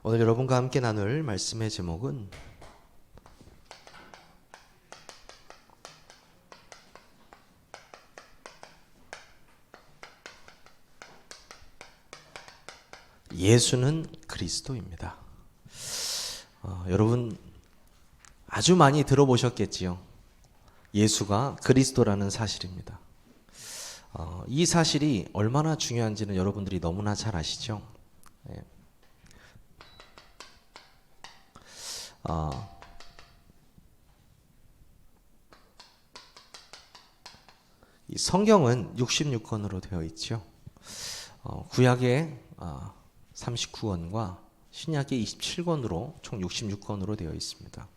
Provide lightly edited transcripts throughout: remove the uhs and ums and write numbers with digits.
오늘 여러분과 함께 나눌 말씀의 제목은 예수는 그리스도입니다. 여러분 아주 많이 들어보셨겠지요. 예수가 그리스도라는 사실입니다. 이 사실이 얼마나 중요한지는 여러분들이 너무나 잘 아시죠. 네. 이 성경은 66권으로 되어 있죠. 구약에 39권과 신약에 27권으로 총 66권으로 되어 있습니다.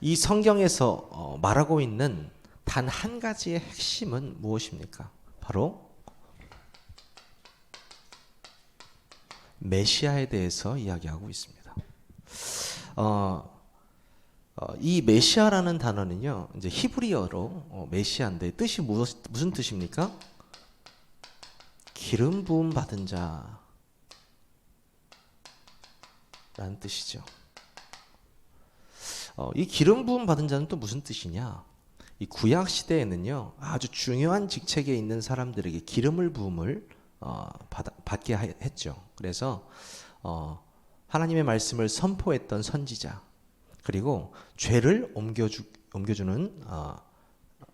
이 성경에서 말하고 있는 단 한 가지의 핵심은 무엇입니까? 바로 메시아에 대해서 이야기하고 있습니다. 이 메시아라는 단어는요, 이제 히브리어로 메시아인데 뜻이 무슨 뜻입니까? 기름 부음 받은 자라는 뜻이죠. 이 기름 부음 받은 자는 또 무슨 뜻이냐? 이 구약 시대에는요, 아주 중요한 직책에 있는 사람들에게 기름을 부음을 받게 했죠. 그래서 하나님의 말씀을 선포했던 선지자, 그리고 죄를 옮겨주는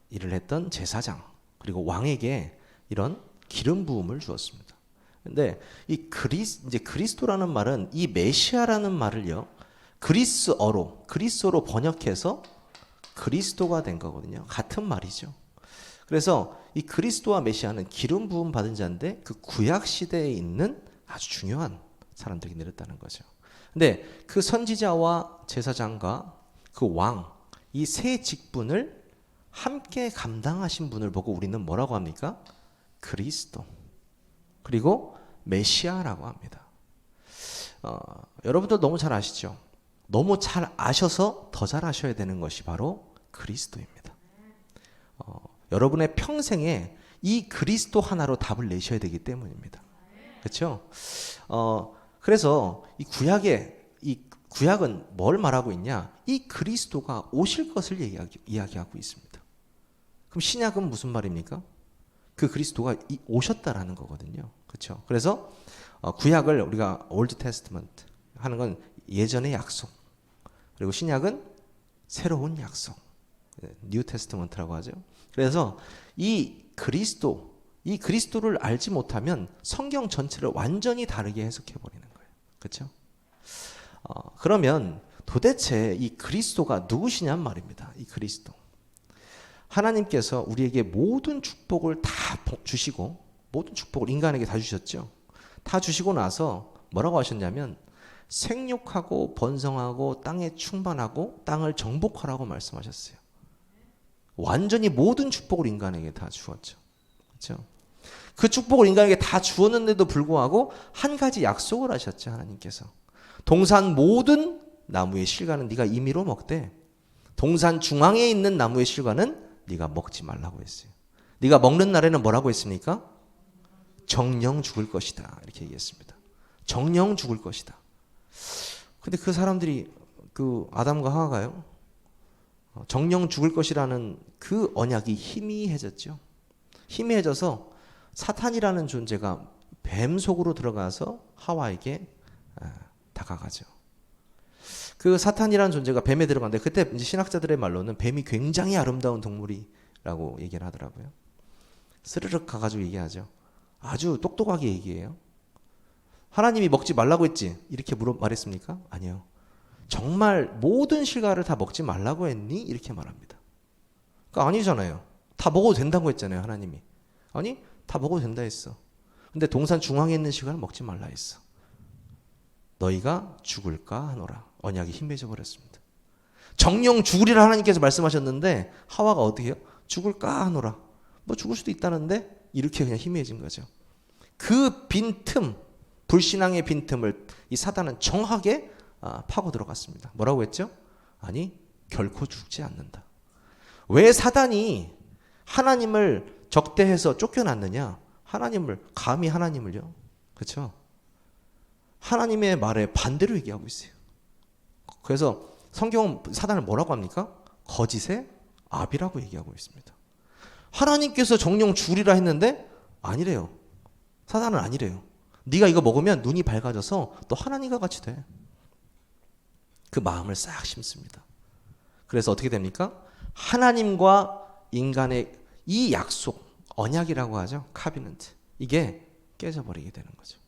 일을 했던 제사장, 그리고 왕에게 이런 기름 부음을 주었습니다. 근데 이제 그리스도라는 말은 이 메시아라는 말을요, 그리스어로 번역해서 그리스도가 된 거거든요. 같은 말이죠. 그래서 이 그리스도와 메시아는 기름 부음 받은 자인데 그 구약 시대에 있는 아주 중요한 사람들이 내렸다는 거죠. 근데 그 선지자와 제사장과 그 왕, 이 세 직분을 함께 감당하신 분을 보고 우리는 뭐라고 합니까? 그리스도, 그리고 메시아라고 합니다. 여러분들 너무 잘 아시죠? 너무 잘 아셔서 더 잘 아셔야 되는 것이 바로 그리스도입니다. 여러분의 평생에 이 그리스도 하나로 답을 내셔야 되기 때문입니다. 그렇죠? 그래서 이 구약은 뭘 말하고 있냐? 이 그리스도가 오실 것을 이야기하고 있습니다. 그럼 신약은 무슨 말입니까? 그 그리스도가 오셨다라는 거거든요. 그렇죠? 그래서 구약을 우리가 올드 테스트먼트 하는 건 예전의 약속, 그리고 신약은 새로운 약속, 뉴 테스트먼트라고 하죠. 그래서 이 그리스도를 알지 못하면 성경 전체를 완전히 다르게 해석해 버리는 거예요. 그렇죠? 그러면 도대체 이 그리스도가 누구시냔 말입니다. 이 그리스도. 하나님께서 우리에게 모든 축복을 다 주시고, 모든 축복을 인간에게 다 주셨죠. 다 주시고 나서 뭐라고 하셨냐면 생육하고 번성하고 땅에 충만하고 땅을 정복하라고 말씀하셨어요. 완전히 모든 축복을 인간에게 다 주었죠. 그렇죠? 그 축복을 인간에게 다 주었는데도 불구하고 한 가지 약속을 하셨죠. 하나님께서 동산 모든 나무의 실과는 네가 임의로 먹되 동산 중앙에 있는 나무의 실과는 네가 먹지 말라고 했어요. 네가 먹는 날에는 뭐라고 했습니까? 정령 죽을 것이다, 이렇게 얘기했습니다. 정령 죽을 것이다. 근데 그 사람들이, 그 아담과 하와가요, 정령 죽을 것이라는 그 언약이 희미해졌죠. 희미해져서 사탄이라는 존재가 뱀 속으로 들어가서 하와에게 다가가죠. 그 사탄이라는 존재가 뱀에 들어갔는데, 그때 이제 신학자들의 말로는 뱀이 굉장히 아름다운 동물이라고 얘기를 하더라고요. 스르륵 가가지고 얘기하죠. 아주 똑똑하게 얘기해요. 하나님이 먹지 말라고 했지? 이렇게 말했습니까? 아니요. 정말 모든 실과를 다 먹지 말라고 했니? 이렇게 말합니다. 그러니까 아니잖아요. 다 먹어도 된다고 했잖아요, 하나님이. 아니, 다 먹어도 된다 했어. 근데 동산 중앙에 있는 실과를 먹지 말라 했어. 너희가 죽을까 하노라. 언약이 희미해져 버렸습니다. 정령 죽으리라 하나님께서 말씀하셨는데 하와가 어떻게 해요? 죽을까 하노라. 뭐 죽을 수도 있다는데 이렇게 그냥 희미해진 거죠. 그 빈틈, 불신앙의 빈틈을 이 사단은 정확하게 파고 들어갔습니다. 뭐라고 했죠? 아니, 결코 죽지 않는다. 왜 사단이 하나님을 적대해서 쫓겨났느냐? 감히 하나님을요. 그렇죠? 하나님의 말에 반대로 얘기하고 있어요. 그래서 성경은 사단을 뭐라고 합니까? 거짓의 아비라고 얘기하고 있습니다. 하나님께서 정령 죽으리라 했는데 아니래요. 사단은 아니래요. 네가 이거 먹으면 눈이 밝아져서 또 하나님과 같이 돼. 그 마음을 싹 심습니다. 그래서 어떻게 됩니까? 하나님과 인간의 이 약속, 언약이라고 하죠. 카비넌트. 이게 깨져버리게 되는 거죠.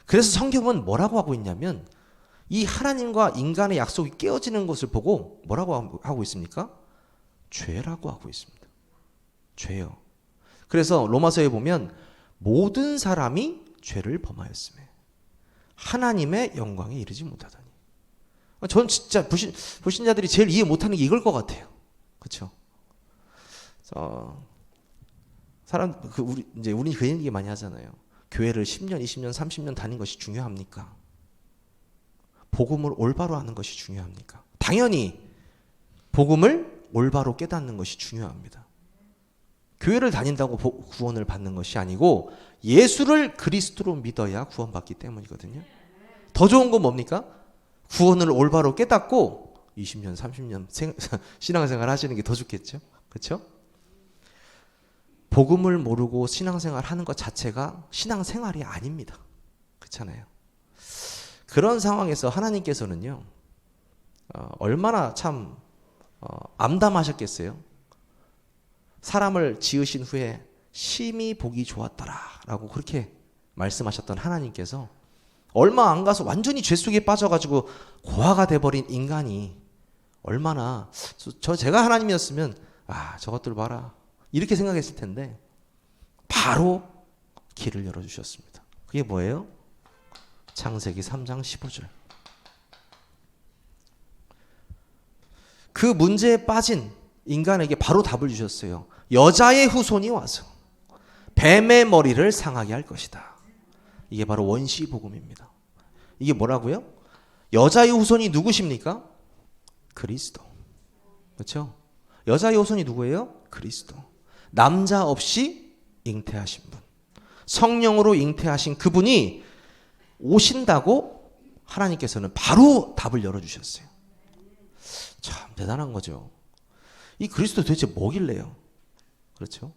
그래서 성경은 뭐라고 하고 있냐면 이 하나님과 인간의 약속이 깨어지는 것을 보고 뭐라고 하고 있습니까? 죄라고 하고 있습니다. 죄요. 그래서 로마서에 보면 모든 사람이 죄를 범하였음에 하나님의 영광에 이르지 못하다니. 전 진짜 불신자들이 제일 이해 못하는 게 이걸 것 같아요. 그렇죠? 우리 그 얘기 많이 하잖아요. 교회를 10년, 20년, 30년 다닌 것이 중요합니까? 복음을 올바로 하는 것이 중요합니까? 당연히 복음을 올바로 깨닫는 것이 중요합니다. 교회를 다닌다고 구원을 받는 것이 아니고 예수를 그리스도로 믿어야 구원받기 때문이거든요. 더 좋은 건 뭡니까? 구원을 올바로 깨닫고 20년, 30년 신앙생활 하시는 게 더 좋겠죠? 그렇죠? 복음을 모르고 신앙생활 하는 것 자체가 신앙생활이 아닙니다. 그렇잖아요. 그런 상황에서 하나님께서는요, 얼마나 참 암담하셨겠어요. 사람을 지으신 후에 심히 보기 좋았더라라고 그렇게 말씀하셨던 하나님께서 얼마 안 가서 완전히 죄 속에 빠져가지고 고아가 돼버린 인간이 얼마나 제가 하나님이었으면 저것들 봐라 이렇게 생각했을 텐데 바로 길을 열어주셨습니다. 그게 뭐예요? 창세기 3장 15절. 그 문제에 빠진 인간에게 바로 답을 주셨어요. 여자의 후손이 와서 뱀의 머리를 상하게 할 것이다. 이게 바로 원시 복음입니다. 이게 뭐라고요? 여자의 후손이 누구십니까? 그리스도. 그렇죠? 여자의 후손이 누구예요? 그리스도. 남자 없이 잉태하신 분. 성령으로 잉태하신 그분이 오신다고 하나님께서는 바로 답을 열어주셨어요. 참 대단한 거죠. 이 그리스도 도대체 뭐길래요? 그렇죠?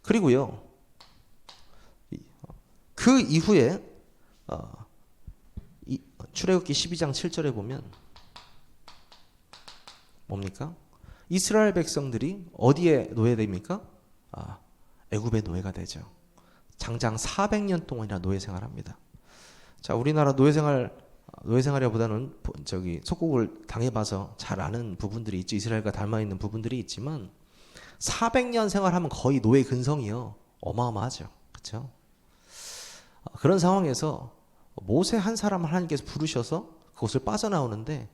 그리고요, 그 이후에 출애굽기 12장 7절에 보면 뭡니까? 이스라엘 백성들이 어디에 노예됩니까? 애굽의 노예가 되죠. 장장 400년 동안이나 노예 생활합니다. 자, 우리나라 노예 생활보다는 속국을 당해봐서 잘 아는 부분들이 있죠. 이스라엘과 닮아 있는 부분들이 있지만 400년 생활하면 거의 노예 근성이요. 어마어마하죠. 그렇죠? 그런 상황에서 모세 한 사람을 하나님께서 부르셔서 그것을 빠져나오는데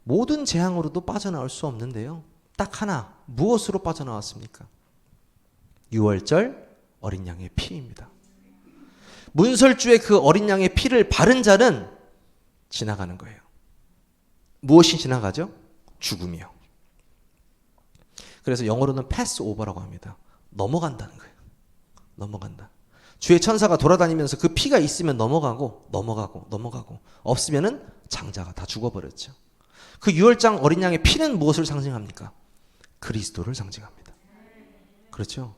모든 재앙으로도 빠져나올 수 없는데요. 딱 하나, 무엇으로 빠져나왔습니까? 유월절 어린 양의 피입니다. 문설주의 그 어린 양의 피를 바른 자는 지나가는 거예요. 무엇이 지나가죠? 죽음이요. 그래서 영어로는 패스 오버라고 합니다. 넘어간다는 거예요. 넘어간다. 주의 천사가 돌아다니면서 그 피가 있으면 넘어가고 없으면은 장자가 다 죽어버렸죠. 그 유월장 어린 양의 피는 무엇을 상징합니까? 그리스도를 상징합니다. 그렇죠?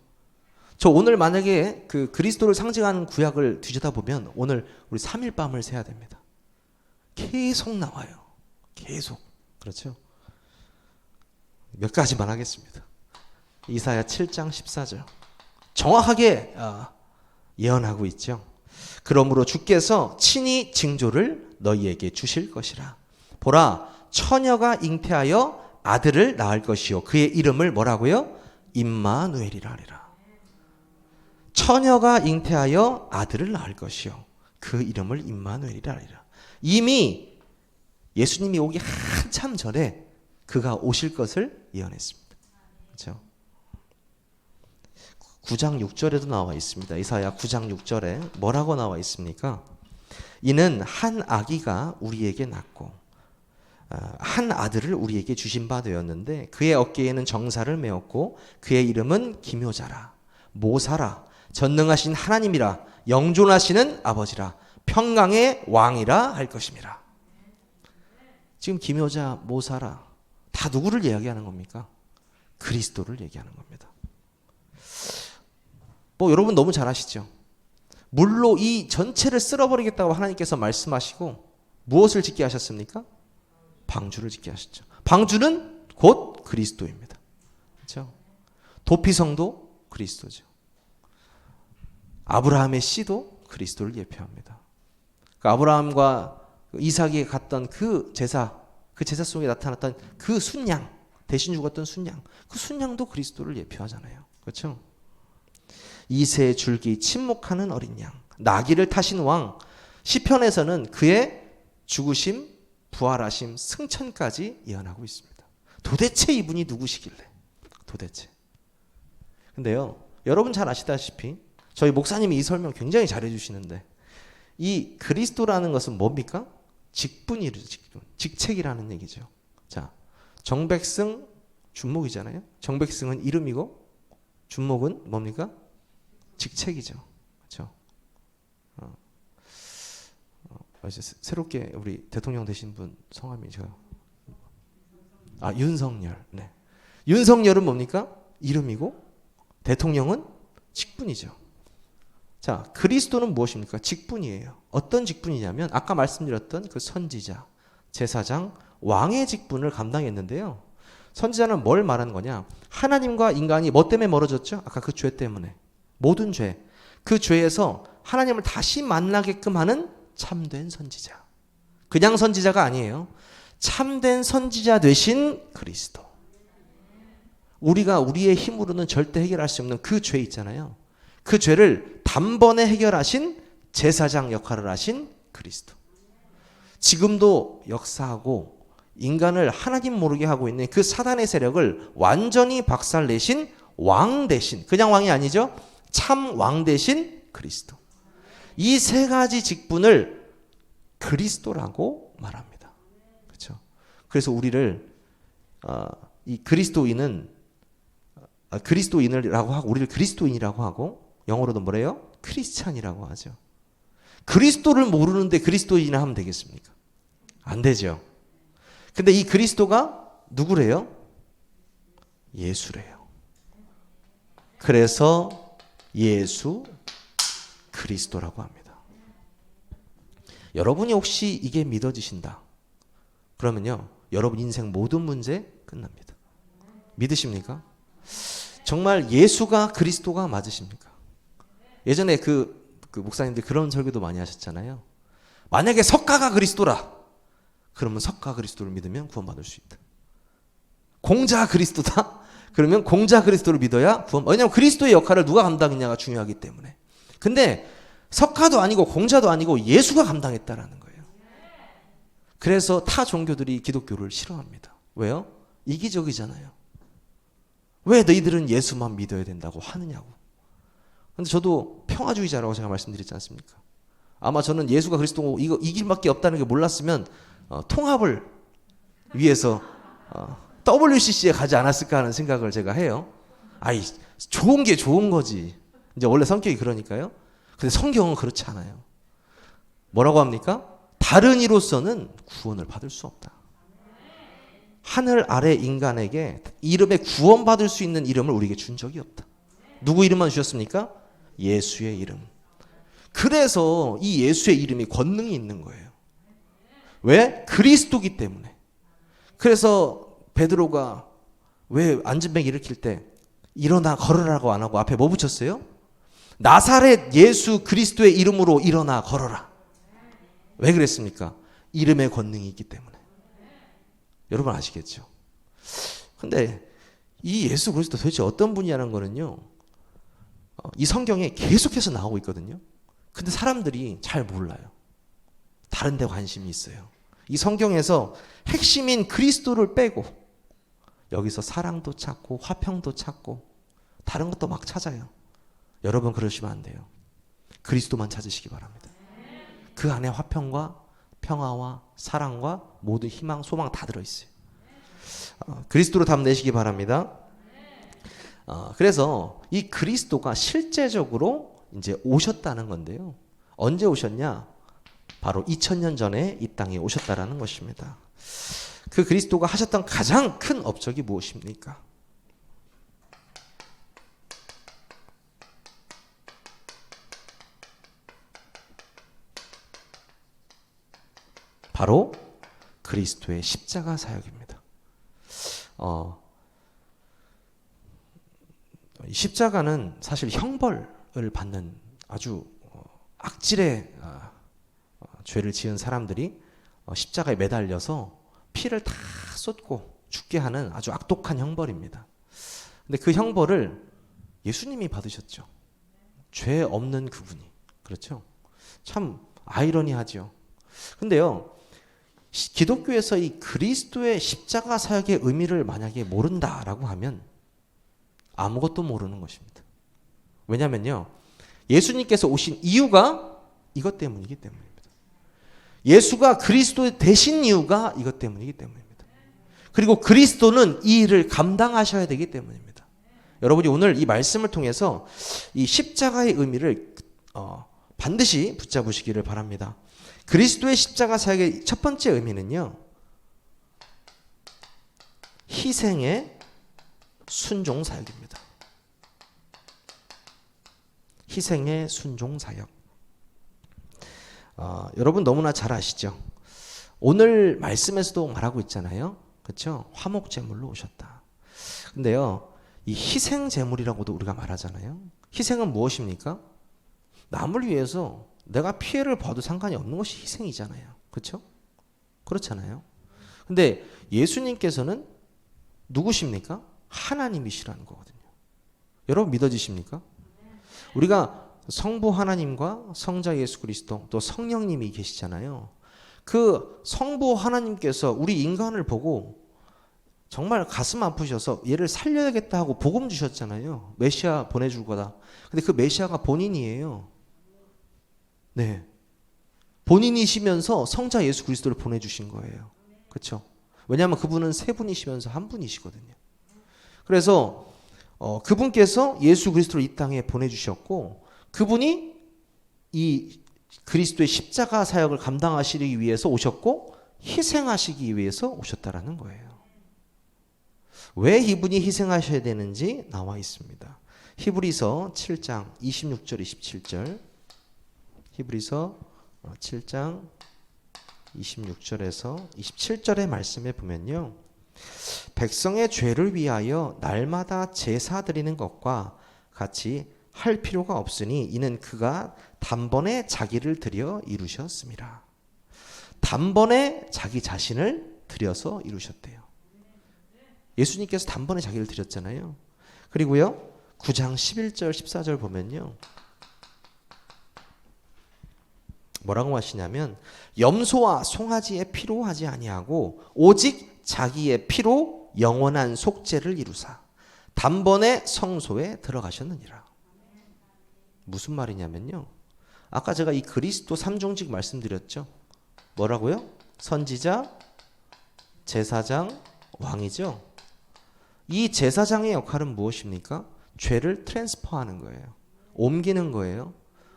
저 오늘 만약에 그 그리스도를 상징하는 구약을 뒤져다보면 오늘 우리 3일 밤을 새야 됩니다. 계속 나와요. 계속. 그렇죠? 몇 가지만 하겠습니다. 이사야 7장 14절. 정확하게 예언하고 있죠. 그러므로 주께서 친히 징조를 너희에게 주실 것이라. 보라, 처녀가 잉태하여 아들을 낳을 것이요. 그의 이름을 뭐라고요? 임마누엘이라 하리라. 처녀가 잉태하여 아들을 낳을 것이요. 그 이름을 임마누엘이라 하리라. 이미 예수님이 오기 한참 전에 그가 오실 것을 예언했습니다. 그렇죠? 9장 6절에도 나와 있습니다. 이사야 9장 6절에 뭐라고 나와 있습니까? 이는 한 아기가 우리에게 낳고 한 아들을 우리에게 주신 바 되었는데 그의 어깨에는 정사를 메었고 그의 이름은 기묘자라 모사라 전능하신 하나님이라 영존하시는 아버지라 평강의 왕이라 할 것임이라. 지금 기묘자, 모사라 다 누구를 이야기하는 겁니까? 그리스도를 얘기하는 겁니다. 뭐 여러분 너무 잘 아시죠? 물로 이 전체를 쓸어버리겠다고 하나님께서 말씀하시고 무엇을 짓게 하셨습니까? 방주를 짓게 하셨죠. 방주는 곧 그리스도입니다. 그렇죠? 도피성도 그리스도죠. 아브라함의 씨도 그리스도를 예표합니다. 아브라함과 이삭이 갔던 그 제사 속에 나타났던 그 순양, 대신 죽었던 순양, 그 순양도 그리스도를 예표하잖아요. 그렇죠? 이새의 줄기 침묵하는 어린 양, 나귀를 타신 왕. 시편에서는 그의 죽으심, 부활하심, 승천까지 예언하고 있습니다. 도대체 이분이 누구시길래? 도대체. 근데요, 여러분 잘 아시다시피 저희 목사님이 이 설명 굉장히 잘해 주시는데 이 그리스도라는 것은 뭡니까? 직분이죠. 직분. 직책이라는 얘기죠. 자, 정백승 준목이잖아요. 정백승은 이름이고 준목은 뭡니까? 직책이죠. 그렇죠? 새롭게 우리 대통령 되신 분 성함이 제가 윤석열. 네. 윤석열은 뭡니까? 이름이고 대통령은 직분이죠. 자, 그리스도는 무엇입니까? 직분이에요. 어떤 직분이냐면 아까 말씀드렸던 그 선지자, 제사장, 왕의 직분을 감당했는데요. 선지자는 뭘 말하는 거냐? 하나님과 인간이 뭐 때문에 멀어졌죠? 아까 그 죄 때문에. 모든 죄. 그 죄에서 하나님을 다시 만나게끔 하는 참된 선지자. 그냥 선지자가 아니에요. 참된 선지자 되신 그리스도. 우리가 우리의 힘으로는 절대 해결할 수 없는 그 죄 있잖아요. 그 죄를 단번에 해결하신 제사장 역할을 하신 그리스도. 지금도 역사하고 인간을 하나님 모르게 하고 있는 그 사단의 세력을 완전히 박살내신 왕 대신, 그냥 왕이 아니죠. 참 왕 대신 그리스도. 이 세 가지 직분을 그리스도라고 말합니다. 그렇죠? 그래서 우리를 이 그리스도인이라고 하고 우리를 그리스도인이라고 하고 영어로도 뭐래요? 크리스찬이라고 하죠. 그리스도를 모르는데 그리스도인이라 하면 되겠습니까? 안 되죠. 근데 이 그리스도가 누구래요? 예수래요. 그래서 예수 그리스도라고 합니다. 여러분이 혹시 이게 믿어지신다. 그러면요, 여러분 인생 모든 문제 끝납니다. 믿으십니까? 정말 예수가 그리스도가 맞으십니까? 예전에 그 목사님들 그런 설교도 많이 하셨잖아요. 만약에 석가가 그리스도라. 그러면 석가 그리스도를 믿으면 구원받을 수 있다. 공자 그리스도다. 그러면 공자 그리스도를 믿어야 왜냐하면 그리스도의 역할을 누가 감당했냐가 중요하기 때문에. 근데 석가도 아니고 공자도 아니고 예수가 감당했다라는 거예요. 그래서 타 종교들이 기독교를 싫어합니다. 왜요? 이기적이잖아요. 왜 너희들은 예수만 믿어야 된다고 하느냐고. 근데 저도 평화주의자라고 제가 말씀드렸지 않습니까? 아마 저는 예수가 그리스도고 이거 이 길밖에 없다는 게 몰랐으면 통합을 위해서 WCC에 가지 않았을까 하는 생각을 제가 해요. 아이, 좋은 게 좋은 거지. 이제 원래 성격이 그러니까요. 근데 성경은 그렇지 않아요. 뭐라고 합니까? 다른 이로서는 구원을 받을 수 없다. 하늘 아래 인간에게 이름에 구원받을 수 있는 이름을 우리에게 준 적이 없다. 누구 이름만 주셨습니까? 예수의 이름. 그래서 이 예수의 이름이 권능이 있는 거예요. 왜? 그리스도기 때문에. 그래서 베드로가 왜 안진뱅이 일으킬 때 일어나 걸으라고 안 하고 앞에 뭐 붙였어요? 나사렛 예수 그리스도의 이름으로 일어나 걸어라. 왜 그랬습니까? 이름의 권능이 있기 때문에. 여러분 아시겠죠? 근데 이 예수 그리스도 도대체 어떤 분이냐는 거는요, 이 성경에 계속해서 나오고 있거든요. 근데 사람들이 잘 몰라요. 다른 데 관심이 있어요. 이 성경에서 핵심인 그리스도를 빼고 여기서 사랑도 찾고 화평도 찾고 다른 것도 막 찾아요. 여러분 그러시면 안 돼요. 그리스도만 찾으시기 바랍니다. 그 안에 화평과 평화와 사랑과 모든 희망, 소망 다 들어있어요. 그리스도로 답 내시기 바랍니다. 그래서 이 그리스도가 실제적으로 이제 오셨다는 건데요. 언제 오셨냐? 바로 2000년 전에 이 땅에 오셨다라는 것입니다. 그 그리스도가 하셨던 가장 큰 업적이 무엇입니까? 바로 그리스도의 십자가 사역입니다. 십자가는 사실 형벌을 받는 아주 악질의 죄를 지은 사람들이 십자가에 매달려서 피를 다 쏟고 죽게 하는 아주 악독한 형벌입니다. 근데 그 형벌을 예수님이 받으셨죠. 죄 없는 그분이. 그렇죠? 참 아이러니하죠. 근데요, 기독교에서 이 그리스도의 십자가 사역의 의미를 만약에 모른다라고 하면 아무것도 모르는 것입니다. 왜냐면요, 예수님께서 오신 이유가 이것 때문이기 때문입니다. 예수가 그리스도 되신 이유가 이것 때문이기 때문입니다. 그리고 그리스도는 이 일을 감당하셔야 되기 때문입니다. 여러분이 오늘 이 말씀을 통해서 이 십자가의 의미를 반드시 붙잡으시기를 바랍니다. 그리스도의 십자가 사역의 첫 번째 의미는요, 희생의 순종 사역입니다. 희생의 순종 사역. 여러분 너무나 잘 아시죠? 오늘 말씀에서도 말하고 있잖아요. 그렇죠? 화목 제물로 오셨다. 근데요, 이 희생 제물이라고도 우리가 말하잖아요. 희생은 무엇입니까? 남을 위해서 내가 피해를 봐도 상관이 없는 것이 희생이잖아요. 그렇죠? 그렇잖아요. 근데 예수님께서는 누구십니까? 하나님이시라는 거거든요. 여러분 믿어지십니까? 우리가 성부 하나님과 성자 예수 그리스도 또 성령님이 계시잖아요. 그 성부 하나님께서 우리 인간을 보고 정말 가슴 아프셔서 얘를 살려야겠다 하고 복음 주셨잖아요. 메시아 보내줄 거다. 근데 그 메시아가 본인이에요. 네. 본인이시면서 성자 예수 그리스도를 보내주신 거예요. 그렇죠? 왜냐하면 그분은 세 분이시면서 한 분이시거든요. 그래서 그분께서 예수 그리스도를 이 땅에 보내주셨고, 그분이 이 그리스도의 십자가 사역을 감당하시기 위해서 오셨고 희생하시기 위해서 오셨다라는 거예요. 왜 이분이 희생하셔야 되는지 나와 있습니다. 히브리서 7장 26절 27절. 히브리서 7장 26절에서 27절의 말씀에 보면요, 백성의 죄를 위하여 날마다 제사 드리는 것과 같이 할 필요가 없으니 이는 그가 단번에 자기를 드려 이루셨습니다. 단번에 자기 자신을 드려서 이루셨대요. 예수님께서 단번에 자기를 드렸잖아요. 그리고요, 9장 11절 14절 보면요, 뭐라고 하시냐면, 염소와 송아지의 피로 하지 아니하고 오직 자기의 피로 영원한 속죄를 이루사 단번에 성소에 들어가셨느니라. 무슨 말이냐면요, 아까 제가 이 그리스도 삼종직 말씀드렸죠. 뭐라고요? 선지자, 제사장, 왕이죠. 이 제사장의 역할은 무엇입니까? 죄를 트랜스퍼하는 거예요. 옮기는 거예요.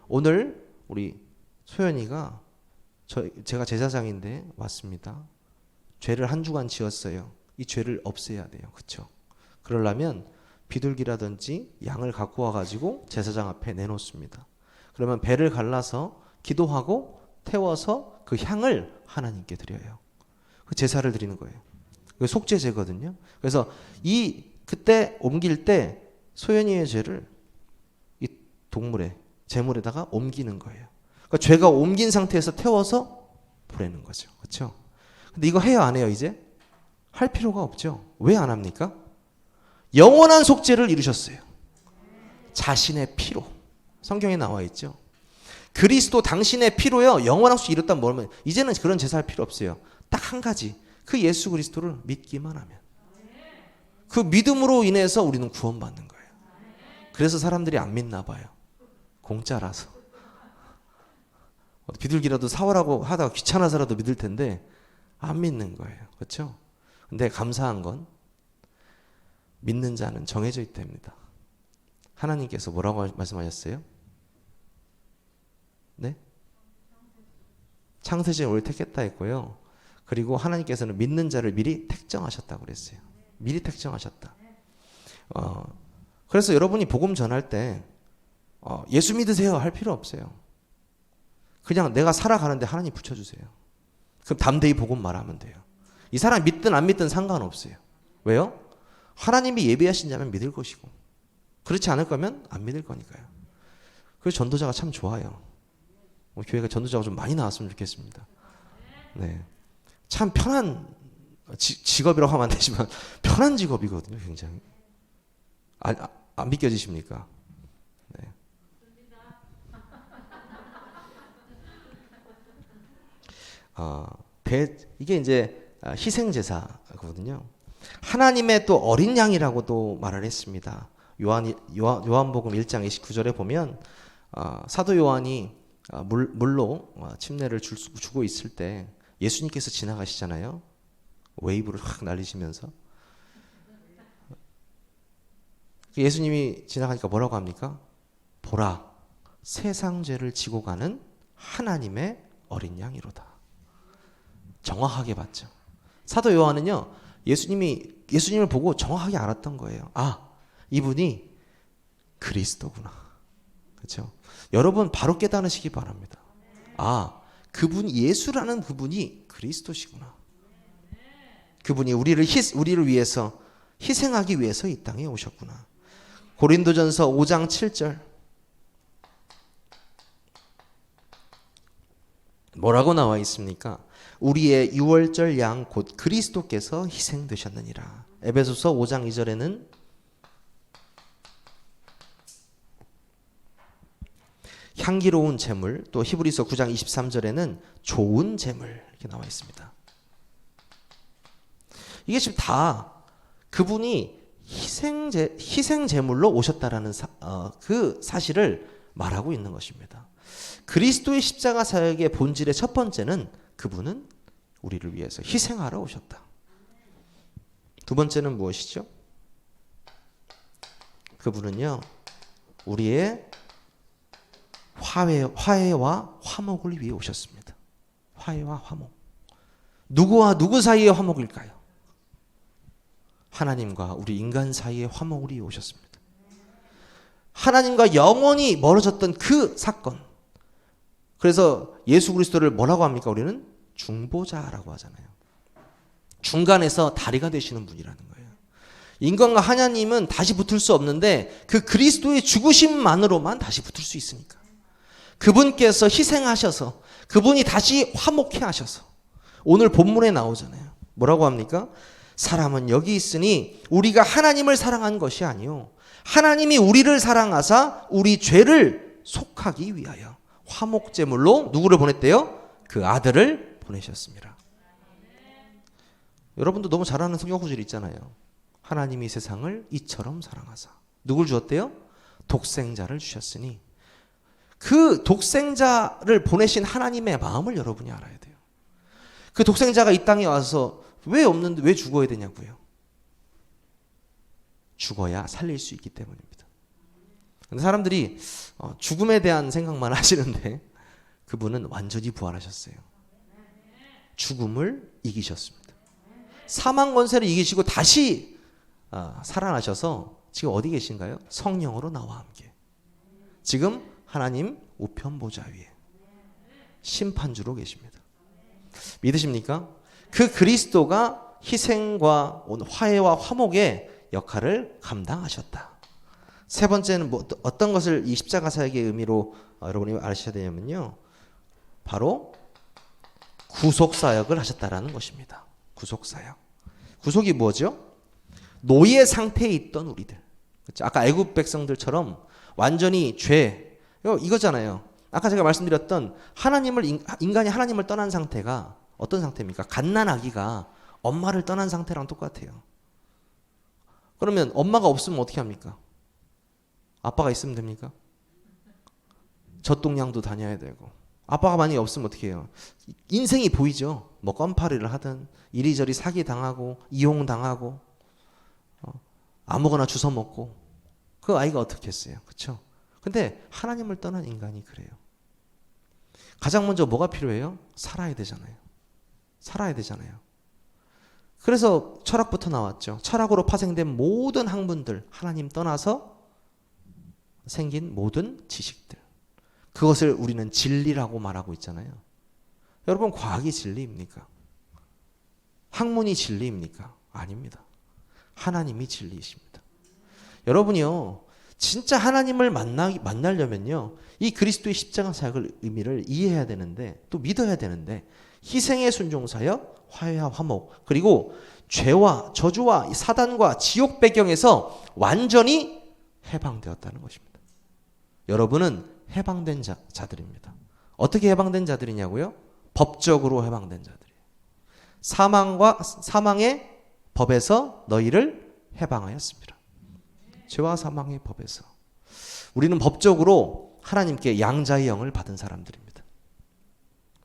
오늘 우리 소연이가 제가 제사장인데 왔습니다. 죄를 한 주간 지었어요. 이 죄를 없애야 돼요. 그렇죠? 그러려면 비둘기라든지 양을 갖고 와가지고 제사장 앞에 내놓습니다. 그러면 배를 갈라서 기도하고 태워서 그 향을 하나님께 드려요. 그 제사를 드리는 거예요. 그 속죄제거든요. 그래서 그때 옮길 때 소연이의 죄를 이 동물에 제물에다가 옮기는 거예요. 그러니까 죄가 옮긴 상태에서 태워서 보내는 거죠. 그렇죠? 근데 이거 해요, 안 해요, 이제? 할 필요가 없죠. 왜 안 합니까? 영원한 속죄를 이루셨어요. 자신의 피로. 성경에 나와 있죠. 그리스도 당신의 피로요, 영원한 속죄 이뤘다면 뭐냐면 이제는 그런 제사할 필요 없어요. 딱 한 가지. 그 예수 그리스도를 믿기만 하면. 그 믿음으로 인해서 우리는 구원받는 거예요. 그래서 사람들이 안 믿나 봐요. 공짜라서. 비둘기라도 사오라고 하다가 귀찮아서라도 믿을 텐데 안 믿는 거예요. 그렇죠? 근데 감사한 건 믿는 자는 정해져 있답니다. 하나님께서 뭐라고 말씀하셨어요? 네? 창세전에 우리를 택했다 했고요. 그리고 하나님께서는 믿는 자를 미리 택정하셨다고 그랬어요. 미리 택정하셨다. 그래서 여러분이 복음 전할 때 예수 믿으세요 할 필요 없어요. 그냥 내가 살아가는데 하나님 붙여주세요. 그럼 담대히 복음 말하면 돼요. 이 사람 믿든 안 믿든 상관없어요. 왜요? 하나님이 예비하신 자면 믿을 것이고 그렇지 않을 거면 안 믿을 거니까요. 그래서 전도자가 참 좋아요. 교회가 전도자가 좀 많이 나왔으면 좋겠습니다. 네, 참 편한 직업이라고 하면 안 되지만 편한 직업이거든요. 굉장히. 안 믿겨지십니까? 네. 이게 이제 희생제사거든요. 하나님의 또 어린 양이라고도 말을 했습니다. 요한복음 1장 29절에 보면 사도 요한이 물로 침례를 주고 있을 때 예수님께서 지나가시잖아요. 웨이브를 확 날리시면서. 예수님이 지나가니까 뭐라고 합니까? 보라, 세상 죄를 지고 가는 하나님의 어린 양이로다. 정확하게 봤죠. 사도 요한은요, 예수님을 보고 정확하게 알았던 거예요. 이분이 그리스도구나. 그렇죠? 여러분 바로 깨달으시기 바랍니다. 예수라는 그분이 그리스도시구나. 그분이 우리를 위해서 희생하기 위해서 이 땅에 오셨구나. 고린도전서 5장 7절 뭐라고 나와 있습니까? 우리의 유월절 양 곧 그리스도께서 희생되셨느니라. 에베소서 5장 2절에는 향기로운 제물, 또 히브리서 9장 23절에는 좋은 제물 이렇게 나와 있습니다. 이게 지금 다 그분이 희생 제물로 오셨다라는 그 사실을 말하고 있는 것입니다. 그리스도의 십자가 사역의 본질의 첫 번째는 그분은 우리를 위해서 희생하러 오셨다. 두 번째는 무엇이죠? 그분은요, 우리의 화해와 화목을 위해 오셨습니다. 화해와 화목. 누구와 누구 사이의 화목일까요? 하나님과 우리 인간 사이의 화목을 위해 오셨습니다. 하나님과 영원히 멀어졌던 그 사건. 그래서 예수 그리스도를 뭐라고 합니까? 우리는 중보자라고 하잖아요. 중간에서 다리가 되시는 분이라는 거예요. 인간과 하나님은 다시 붙을 수 없는데 그 그리스도의 죽으심만으로만 다시 붙을 수 있으니까. 그분께서 희생하셔서 그분이 다시 화목해 하셔서 오늘 본문에 나오잖아요. 뭐라고 합니까? 사람은 여기 있으니 우리가 하나님을 사랑한 것이 아니요 하나님이 우리를 사랑하사 우리 죄를 속하기 위하여 화목제물로 누구를 보냈대요? 그 아들을 보내셨습니다. 여러분도 너무 잘 아는 성경 구절이 있잖아요. 하나님이 세상을 이처럼 사랑하사 누굴 주었대요? 독생자를 주셨으니 그 독생자를 보내신 하나님의 마음을 여러분이 알아야 돼요. 그 독생자가 이 땅에 와서 왜 없는데 왜 죽어야 되냐고요. 죽어야 살릴 수 있기 때문입니다. 근데 사람들이 죽음에 대한 생각만 하시는데 그분은 완전히 부활하셨어요. 죽음을 이기셨습니다. 사망 권세를 이기시고 다시 살아나셔서 지금 어디 계신가요? 성령으로 나와 함께. 지금 하나님 우편 보좌 위에 심판주로 계십니다. 믿으십니까? 그 그리스도가 희생과 화해와 화목의 역할을 감당하셨다. 세 번째는 어떤 것을 이 십자가 사역의 의미로 여러분이 아셔야 되냐면요. 바로 구속사역을 하셨다라는 것입니다. 구속사역. 구속이 뭐죠? 노예 상태에 있던 우리들. 그렇죠? 아까 애굽 백성들처럼 완전히 이거잖아요. 아까 제가 말씀드렸던 인간이 하나님을 떠난 상태가 어떤 상태입니까? 갓난아기가 엄마를 떠난 상태랑 똑같아요. 그러면 엄마가 없으면 어떻게 합니까? 아빠가 있으면 됩니까? 젖동량도 다녀야 되고 아빠가 만약에 없으면 어떻게 해요? 인생이 보이죠. 뭐 껌파리를 하든 이리저리 사기당하고 이용당하고 아무거나 주워 먹고 그 아이가 어떻게 했어요? 그렇죠? 근데 하나님을 떠난 인간이 그래요. 가장 먼저 뭐가 필요해요? 살아야 되잖아요. 살아야 되잖아요. 그래서 철학부터 나왔죠. 철학으로 파생된 모든 학문들, 하나님 떠나서 생긴 모든 지식들. 그것을 우리는 진리라고 말하고 있잖아요. 여러분, 과학이 진리입니까? 학문이 진리입니까? 아닙니다. 하나님이 진리이십니다. 여러분이요, 진짜 하나님을 만나려면요, 이 그리스도의 십자가 사역의 의미를 이해해야 되는데, 또 믿어야 되는데, 희생의 순종 사역, 화해와 화목, 그리고 죄와 저주와 사단과 지옥 배경에서 완전히 해방되었다는 것입니다. 여러분은 해방된 자들입니다. 어떻게 해방된 자들이냐고요? 법적으로 해방된 자들이에요. 사망의 법에서 너희를 해방하였습니다. 죄와 사망의 법에서. 우리는 법적으로 하나님께 양자의 영을 받은 사람들입니다.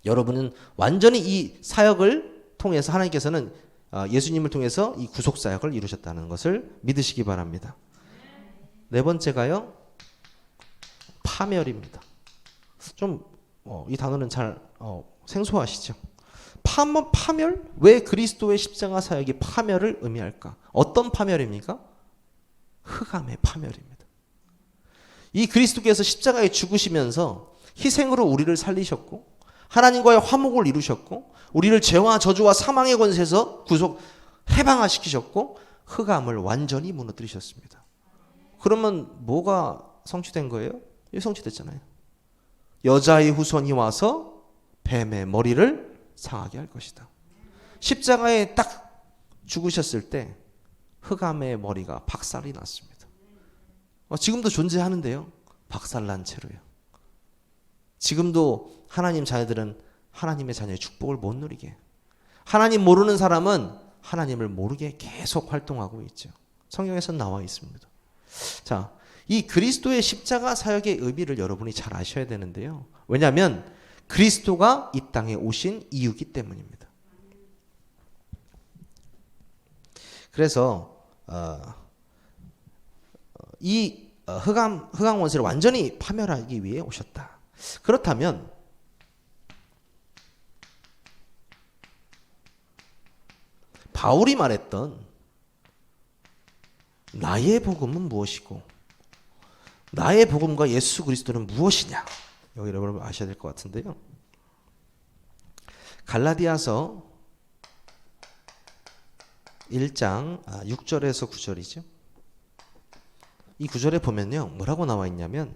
여러분은 완전히 이 사역을 통해서 하나님께서는 예수님을 통해서 이 구속사역을 이루셨다는 것을 믿으시기 바랍니다. 네 번째가요, 파멸입니다. 좀 이 단어는 잘 생소하시죠? 파멸? 왜 그리스도의 십자가 사역이 파멸을 의미할까? 어떤 파멸입니까? 흑암의 파멸입니다. 이 그리스도께서 십자가에 죽으시면서 희생으로 우리를 살리셨고 하나님과의 화목을 이루셨고 우리를 죄와 저주와 사망의 권세에서 해방시키셨고 흑암을 완전히 무너뜨리셨습니다. 그러면 뭐가 성취된 거예요? 이게 성취됐잖아요. 여자의 후손이 와서 뱀의 머리를 상하게 할 것이다. 십자가에 딱 죽으셨을 때 흑암의 머리가 박살이 났습니다. 지금도 존재하는데요, 박살난 채로요. 지금도 하나님 자녀들은 하나님의 자녀의 축복을 못 누리게, 하나님 모르는 사람은 하나님을 모르게 계속 활동하고 있죠. 성경에서 나와 있습니다. 자, 이 그리스도의 십자가 사역의 의미를 여러분이 잘 아셔야 되는데요. 왜냐하면 그리스도가 이 땅에 오신 이유이기 때문입니다. 그래서 이 흑암 원세를 완전히 파멸하기 위해 오셨다. 그렇다면 바울이 말했던 나의 복음은 무엇이고 나의 복음과 예수 그리스도는 무엇이냐, 여기 여러분 아셔야 될 것 같은데요. 갈라디아서 1장 6절에서 9절이죠. 이 구절에 보면요, 뭐라고 나와 있냐면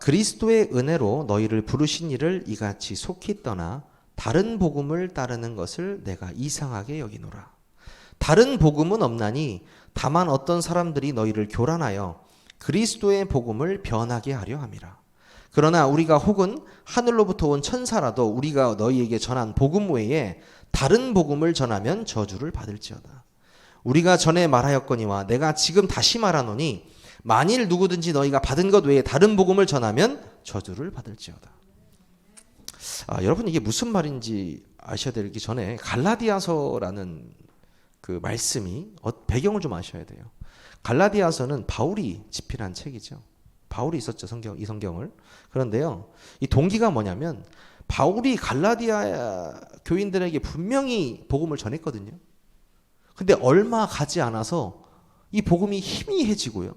그리스도의 은혜로 너희를 부르신 이를 이같이 속히 떠나 다른 복음을 따르는 것을 내가 이상하게 여기노라. 다른 복음은 없나니 다만 어떤 사람들이 너희를 교란하여 그리스도의 복음을 변하게 하려 함이라. 그러나 우리가 혹은 하늘로부터 온 천사라도 우리가 너희에게 전한 복음 외에 다른 복음을 전하면 저주를 받을지어다. 우리가 전에 말하였거니와 내가 지금 다시 말하노니 만일 누구든지 너희가 받은 것 외에 다른 복음을 전하면 저주를 받을지어다. 여러분, 이게 무슨 말인지 아셔야 되기 전에 갈라디아서라는 그 말씀이 배경을 좀 아셔야 돼요. 갈라디아서는 바울이 집필한 책이죠. 바울이 있었죠, 이 성경을. 그런데요, 이 동기가 뭐냐면 바울이 갈라디아 교인들에게 분명히 복음을 전했거든요. 근데 얼마 가지 않아서 이 복음이 희미해지고요,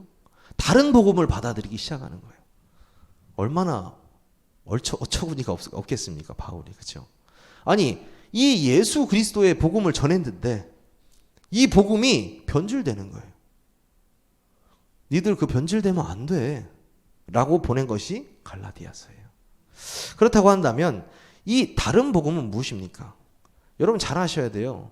다른 복음을 받아들이기 시작하는 거예요. 얼마나 어처구니가 없겠습니까, 바울이. 그렇죠? 아니, 이 예수 그리스도의 복음을 전했는데 이 복음이 변질되는 거예요. 니들 그 변질되면 안 돼 라고 보낸 것이 갈라디아서예요. 그렇다고 한다면 이 다른 복음은 무엇입니까? 여러분 잘 아셔야 돼요.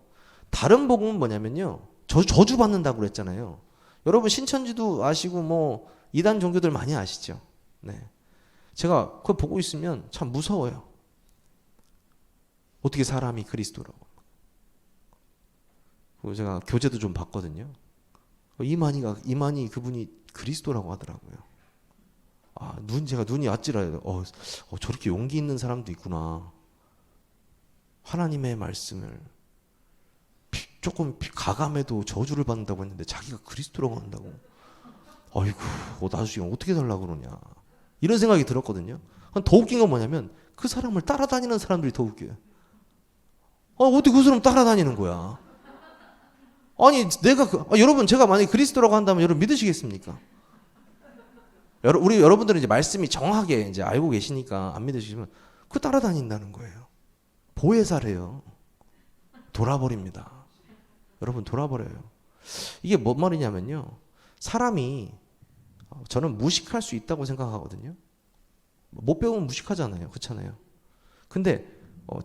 다른 복음은 뭐냐면요, 저주받는다고 그랬잖아요. 여러분 신천지도 아시고 뭐 이단 종교들 많이 아시죠? 네. 제가 그거 보고 있으면 참 무서워요. 어떻게 사람이 그리스도라고. 그리고 제가 교재도 좀 봤거든요. 이만희 그분이 그리스도라고 하더라고요. 제가 눈이 아찔해요. 저렇게 용기 있는 사람도 있구나. 하나님의 말씀을 조금 가감해도 저주를 받는다고 했는데 자기가 그리스도라고 한다고. 아이고, 나중에 어떻게 살라고 그러냐. 이런 생각이 들었거든요. 더 웃긴 건 뭐냐면 그 사람을 따라다니는 사람들이 더 웃겨요. 어떻게 그 사람 따라다니는 거야? 아니 여러분 제가 만약에 그리스도라고 한다면 여러분 믿으시겠습니까? 우리 여러분들은 이제 말씀이 정확하게 이제 알고 계시니까 안 믿으시면 그 따라다닌다는 거예요. 보혜사래요. 돌아버립니다. 여러분 돌아버려요. 이게 뭔 말이냐면요. 사람이 저는 무식할 수 있다고 생각하거든요. 못 배우면 무식하잖아요. 그렇잖아요. 근데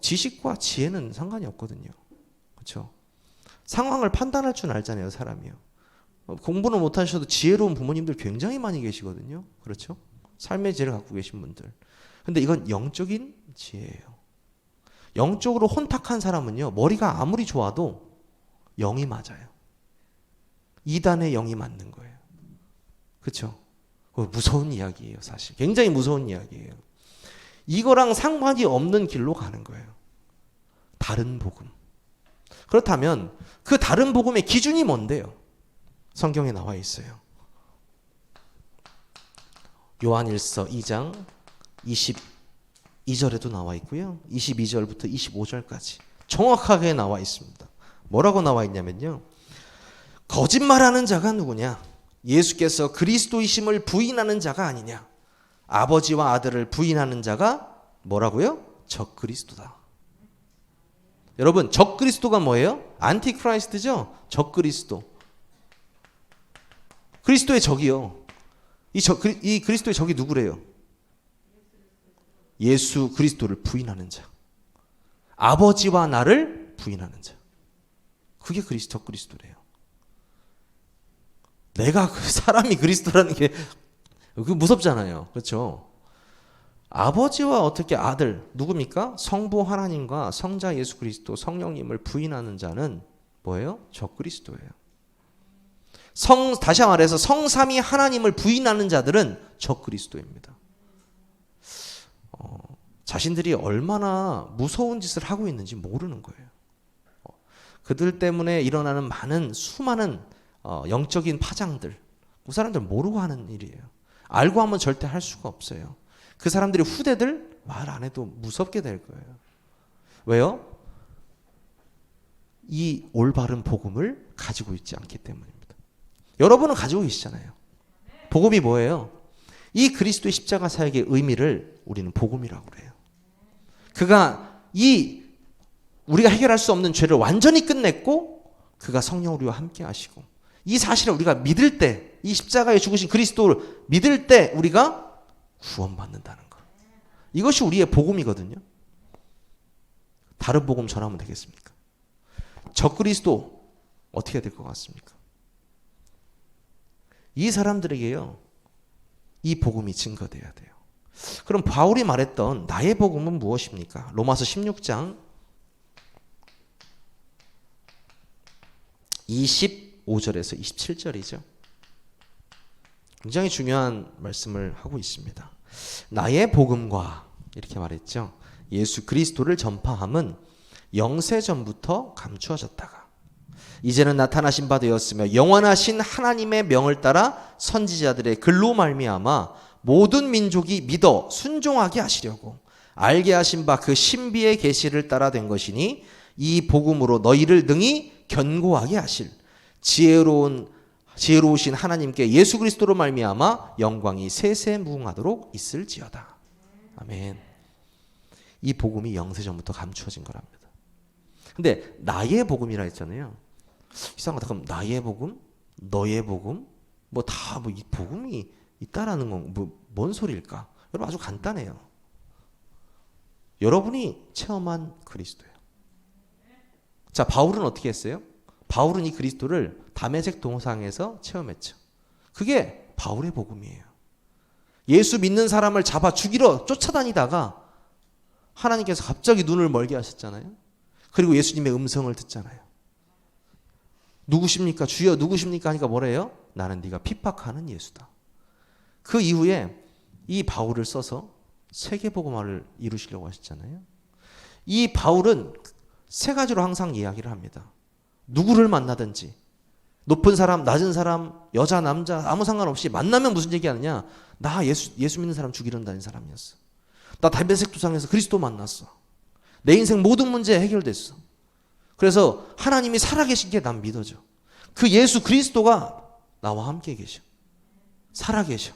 지식과 지혜는 상관이 없거든요. 그렇죠? 상황을 판단할 줄 알잖아요, 사람이요. 공부는 못 하셔도 지혜로운 부모님들 굉장히 많이 계시거든요. 그렇죠? 삶의 지혜를 갖고 계신 분들. 근데 이건 영적인 지혜예요. 영적으로 혼탁한 사람은요, 머리가 아무리 좋아도 영이 맞아요. 이단의 영이 맞는 거예요. 그렇죠? 무서운 이야기예요, 사실. 굉장히 무서운 이야기예요. 이거랑 상관이 없는 길로 가는 거예요. 다른 복음. 그렇다면 그 다른 복음의 기준이 뭔데요? 성경에 나와 있어요. 요한일서 2장 22절에도 나와 있고요. 22절부터 25절까지 정확하게 나와 있습니다. 뭐라고 나와 있냐면요. 거짓말하는 자가 누구냐? 예수께서 그리스도이심을 부인하는 자가 아니냐? 아버지와 아들을 부인하는 자가 뭐라고요? 적그리스도다. 여러분, 적그리스도가 뭐예요? 안티크라이스트죠? 적그리스도. 그리스도의 적이요. 이 그리스도의 적이 누구래요? 예수 그리스도를 부인하는 자. 아버지와 나를 부인하는 자. 그게 적그리스도래요. 내가 그 사람이 그리스도라는 게 그 무섭잖아요. 그렇죠? 아버지와 어떻게 아들 누굽니까? 성부 하나님과 성자 예수 그리스도 성령님을 부인하는 자는 뭐예요? 적그리스도예요. 다시 말해서 성삼위 하나님을 부인하는 자들은 적그리스도입니다. 자신들이 얼마나 무서운 짓을 하고 있는지 모르는 거예요. 그들 때문에 일어나는 수많은 영적인 파장들, 그 사람들 모르고 하는 일이에요. 알고 하면 절대 할 수가 없어요. 그 사람들이 후대들 말 안 해도 무섭게 될 거예요. 왜요? 이 올바른 복음을 가지고 있지 않기 때문입니다. 여러분은 가지고 계시잖아요. 복음이 뭐예요? 이 그리스도의 십자가 사역의 의미를 우리는 복음이라고 그래요. 그가 우리가 해결할 수 없는 죄를 완전히 끝냈고 그가 성령으로 우리와 함께 하시고 이 사실을 우리가 믿을 때 이 십자가에 죽으신 그리스도를 믿을 때 우리가 구원받는다는 것. 이것이 우리의 복음이거든요. 다른 복음 전하면 되겠습니까? 적그리스도 어떻게 될 것 같습니까? 이 사람들에게요. 이 복음이 증거돼야 돼요. 그럼 바울이 말했던 나의 복음은 무엇입니까? 로마서 16장 25절에서 27절이죠. 굉장히 중요한 말씀을 하고 있습니다. 나의 복음과 이렇게 말했죠. 예수 그리스도를 전파함은 영세전부터 감추어졌다가 이제는 나타나신 바 되었으며 영원하신 하나님의 명을 따라 선지자들의 글로 말미암아 모든 민족이 믿어 순종하게 하시려고 알게 하신 바 그 신비의 계시를 따라 된 것이니 이 복음으로 너희를 능히 견고하게 하실 지혜로우신 하나님께 예수 그리스도로 말미암아 영광이 세세무궁하도록 있을지어다. 아멘. 이 복음이 영세전부터 감추어진 거랍니다. 근데 나의 복음이라 했잖아요. 이상하다. 그럼 나의 복음, 너의 복음, 이 복음이 있다라는 건 뭔 소리일까? 여러분 아주 간단해요. 여러분이 체험한 그리스도예요. 자, 바울은 어떻게 했어요? 바울은 이 그리스도를 다메섹 동상에서 체험했죠. 그게 바울의 복음이에요. 예수 믿는 사람을 잡아 죽이러 쫓아다니다가 하나님께서 갑자기 눈을 멀게 하셨잖아요. 그리고 예수님의 음성을 듣잖아요. 누구십니까? 주여 누구십니까? 하니까 뭐래요? 나는 네가 핍박하는 예수다. 그 이후에 이 바울을 써서 세계복음화를 이루시려고 하셨잖아요. 이 바울은 세 가지로 항상 이야기를 합니다. 누구를 만나든지 높은 사람, 낮은 사람, 여자, 남자 아무 상관없이 만나면 무슨 얘기하느냐? 나 예수 믿는 사람 죽이려는 사람이었어. 나 담배색 도상에서 그리스도 만났어. 내 인생 모든 문제 해결됐어. 그래서 하나님이 살아계신 게 난 믿어져. 그 예수 그리스도가 나와 함께 계셔. 살아계셔.